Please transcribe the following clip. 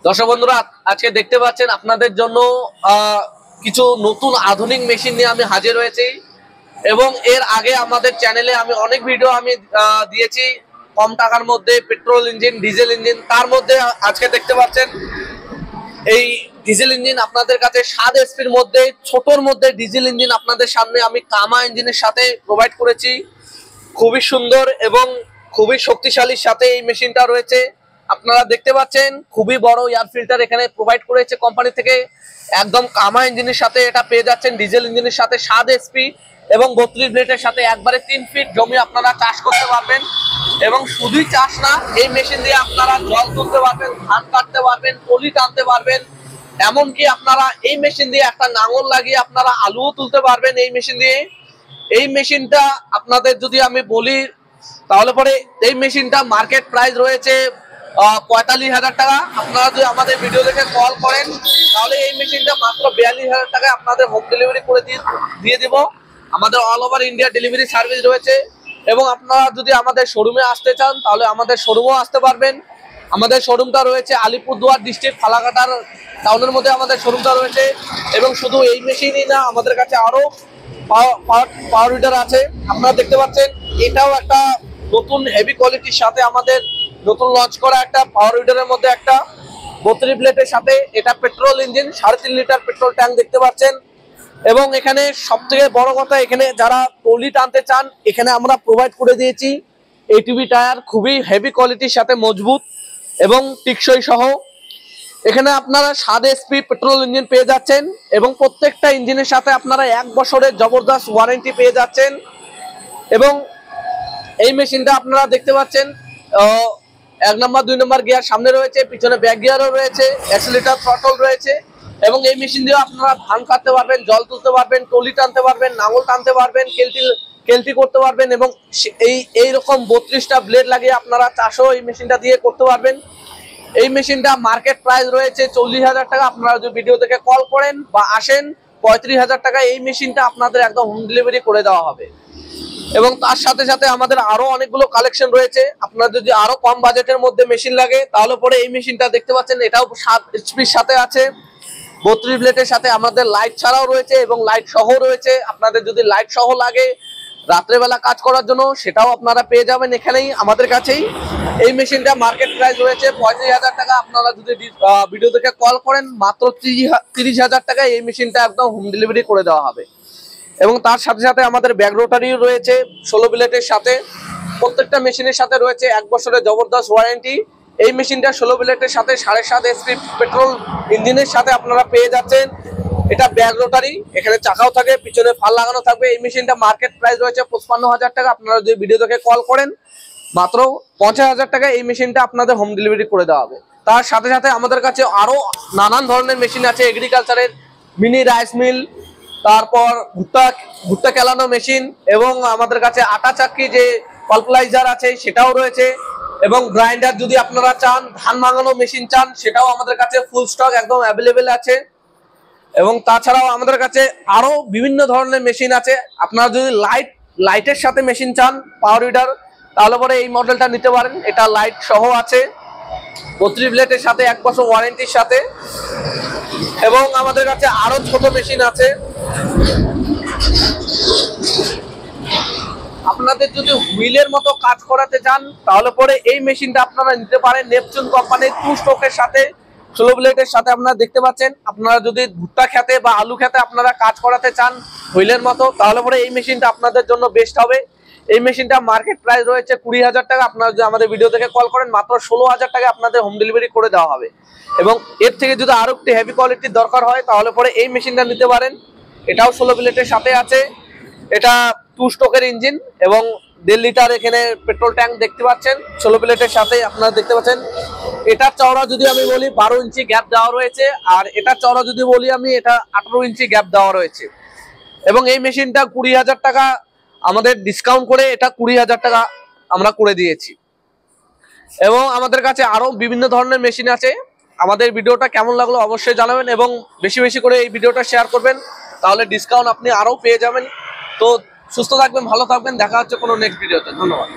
দর্শক বন্ধুরা, আজকে দেখতে পাচ্ছেন আপনাদের জন্য কিছু নতুন আধুনিক মেশিন নিয়ে আমি হাজির হয়েছি। এবং এর আগে আমাদের চ্যানেলে আমি অনেক ভিডিও দিয়েছি কম টাকার মধ্যে পেট্রোল ইঞ্জিন, ডিজেল ইঞ্জিন। তার মধ্যে আজকে দেখতে পাচ্ছেন এই ডিজেল ইঞ্জিন আপনাদের কাছে 7 এসপির মধ্যে, ছোটর মধ্যে ডিজেল ইঞ্জিন আপনাদের সামনে আমি কামা ইঞ্জিনের সাথে প্রোভাইড করেছি। খুবই সুন্দর এবং খুবই শক্তিশালীর সাথে এই মেশিনটা রয়েছে। আপনারা দেখতে পাচ্ছেন খুবই বড় এয়ার ফিল্টার এখানে প্রোভাইড করেছে কোম্পানি থেকে। একদম কামা ইঞ্জিনের সাথে এটা পেয়ে যাচ্ছেন, ডিজেল ইঞ্জিনের সাথে 7 এসপি এবং 32 ব্লেডের সাথে একবারে 3 ফিট জমি আপনারা চাষ করতে পারবেন। এবং শুধুই চাষ না, এই মেশিন দিয়ে আপনারা জল তুলতে পারবেন, ধান কাটতে পারবেন, পলি টানতে পারবেন। এমনকি আপনারা এই মেশিন দিয়ে একটা নাঙল লাগিয়ে আপনারা আলুও তুলতে পারবেন এই মেশিন দিয়ে। এই মেশিনটা আপনাদের যদি আমি বলি তাহলে পরে এই মেশিনটা মার্কেট প্রাইস রয়েছে 45,000 টাকা। আপনারা যদি আমাদের ভিডিও দেখে কল করেন তাহলে এই মেশিনটা মাত্র 42,000 টাকায় আপনাদের হোম ডেলিভারি করে দিয়ে দিব। আমাদের all over India delivery service রয়েছে। এবং আপনারা যদি আমাদের শোরুমে আসতে চান তাহলে আমাদের শোরুমেও আসতে পারবেন। আমাদের শোরুমটা রয়েছে আলিপুরদুয়ার ডিস্ট্রিক্ট ফালাকাটার টাউনের মধ্যে আমাদের শোরুমটা রয়েছে। এবং শুধু এই মেশিনই না, আমাদের কাছে আরো পাওয়ার উইডার আছে। আপনারা দেখতে পাচ্ছেন এটাও একটা নতুন হেভি কোয়ালিটির সাথে আমাদের নতুন লঞ্চ করা একটা পাওয়ার উইডারের মধ্যে একটা 32 ব্লেডের সাথে এটা petrol engine, 3.5 litre petrol tank দেখতে পাচ্ছেন। এবং এখানে সবথেকে বড় কথা, এখানে যারা টলি টানতে চান এখানে আমরা প্রোভাইড করে দিয়েছি এটিভি টায়ার, খুবই হেভি কোয়ালিটির সাথে মজবুত এবং টিকসই সহ। এখানে আপনারা 7 এসপি পেট্রোল ইঞ্জিন পেয়ে যাচ্ছেন এবং প্রত্যেকটা ইঞ্জিনের সাথে আপনারা 1 বছরের জবরদস্ত ওয়ারেন্টি পেয়ে যাচ্ছেন। এবং এই মেশিনটা আপনারা দেখতে পাচ্ছেন 1 নম্বর 2 নম্বর গিয়ার সামনে রয়েছে, পিছনে ব্যাক গিয়ারও রয়েছে, অ্যাক্সিলারেটর, থ্রটল রয়েছে। এবং এই মেশিন দিয়ে আপনারা ধান কাটতে পারবেন, জল তুলতে পারবেন, টলি টানতে পারবেন, নাঙল টানতে পারবেন, কেলটি করতে পারবেন। এবং এইরকম 32টা ব্লেড লাগিয়ে আপনারা চাষও এই মেশিনটা দিয়ে করতে পারবেন। এই মেশিনটা মার্কেট প্রাইস রয়েছে 40,000 টাকা। আপনারা যদি ভিডিও থেকে কল করেন বা আসেন 35,000 টাকা এই মেশিনটা আপনাদের একদম হোম ডেলিভারি করে দেওয়া হবে। এবং তার সাথে সাথে আমাদের আরো অনেকগুলো কালেকশন রয়েছে। আপনার যদি আরো কম বাজেটের মধ্যে মেশিন লাগে তাহলে পরে এই মেশিনটা দেখতে পাচ্ছেন, এটাও 7 এইচপির সাথে আছে, 32 ব্লেডের সাথে। আমাদের লাইট ছাড়াও রয়েছে এবং লাইট সহ রয়েছে। আপনাদের যদি লাইট সহ লাগে রাত্রেবেলা কাজ করার জন্য সেটাও আপনারা পেয়ে যাবেন এখানেই আমাদের কাছেই। এই মেশিনটা মার্কেট প্রাইস রয়েছে 35,000 টাকা। আপনারা যদি ভিডিও দেখে কল করেন মাত্র 30,000 টাকায় এই মেশিনটা একদম হোম ডেলিভারি করে দেওয়া হবে। এবং তার সাথে সাথে আমাদের ব্যাগ রোটারিও রয়েছে 16 ব্লেডের সাথে। প্রত্যেকটা মেশিনের সাথে রয়েছে 1 বছরের জবরদস্ত ওয়ারেন্টি। এই মেশিনটা 16 ব্লেডের সাথে 7.5 এসপি পেট্রোল ইঞ্জিনের সাথে আপনারা পেয়ে যাচ্ছেন। এটা ব্যাগ রোটারি, এখানে চাকাও থাকে, পিছনে ফাল লাগানো থাকবে। এই মেশিনটা মার্কেট প্রাইস রয়েছে 55,000 টাকা। আপনারা যদি ভিডিও দেখে কল করেন মাত্র 50,000 টাকা এই মেশিনটা আপনাদের হোম ডেলিভারি করে দেওয়া হবে। তার সাথে সাথে আমাদের কাছে আরো নানান ধরনের মেশিন আছে, এগ্রিকালচারের মিনি রাইস মিল, তারপর ভুট্টা কেলানো মেশিন, এবং আমাদের কাছে আটা চাক্কি যে পালপ্লাইজার আছে সেটাও রয়েছে। এবং গ্রাইন্ডার যদি আপনারা চান, ধান ভাঙানো মেশিন চান, সেটাও আমাদের কাছে ফুল স্টক একদম অ্যাভেলেবেল আছে। এবং তাছাড়াও আমাদের কাছে আরো বিভিন্ন ধরনের মেশিন আছে। আপনারা যদি লাইটের সাথে মেশিন চান পাওয়ার উইডার তাহলে পরে এই মডেলটা নিতে পারেন। এটা লাইট সহ আছে, 32 ব্লেডের সাথে 1 বছর ওয়ারেন্টির সাথে। এবং আমাদের কাছে আরো ছোট মেশিন আছে। আপনাদের যদি হুইলের মতো কাজ করাতে চান তাহলে পরে এই মেশিনটা আপনারা নিতে পারেন নেপচুন কোম্পানির 2 স্ট্রোকের সাথে 16 ব্লেডের সাথে। আপনারা দেখতে পাচ্ছেন, আপনারা যদি ভুট্টা খেতে বা আলু খেতে আপনারা কাজ করাতে চান হুইলের মতো তাহলে পরে এই মেশিনটা আপনাদের জন্য বেস্ট হবে। এই মেশিনটা মার্কেট প্রাইস রয়েছে 20,000 টাকা। আপনারা যদি আমাদের ভিডিও দেখে কল করেন মাত্র 16,000 টাকা আপনাদের হোম ডেলিভারি করে দেওয়া হবে। এবং এর থেকে যদি আরো একটু হেভি কোয়ালিটির দরকার হয় তাহলে পরে এই মেশিনটা নিতে পারেন। এটাও 16 ব্লেডের সাথে আছে। এটা 2 স্ট্রোকের ইঞ্জিন এবং 1.5 লিটার এখানে পেট্রোল ট্যাঙ্ক দেখতে পাচ্ছেন 16 ব্লেডের সাথে আপনারা দেখতে পাচ্ছেন। এটার চওড়া যদি আমি বলি 12 ইঞ্চি গ্যাপ দেওয়া রয়েছে, আর এটার চওড়া যদি বলি আমি এটা 18 ইঞ্চি গ্যাপ দেওয়া রয়েছে। এবং এই মেশিনটা 20,000 টাকা আমাদের ডিসকাউন্ট করে এটা 20,000 টাকা আমরা করে দিয়েছি। এবং আমাদের কাছে আরো বিভিন্ন ধরনের মেশিন আছে। আমাদের ভিডিওটা কেমন লাগলো অবশ্যই জানাবেন এবং বেশি বেশি করে এই ভিডিওটা শেয়ার করবেন, তাহলে ডিসকাউন্ট আপনি আরো পেয়ে যাবেন। তো সুস্থ থাকবেন, ভালো থাকবেন, দেখা হচ্ছে কোনো নেক্সট ভিডিওতে। ধন্যবাদ।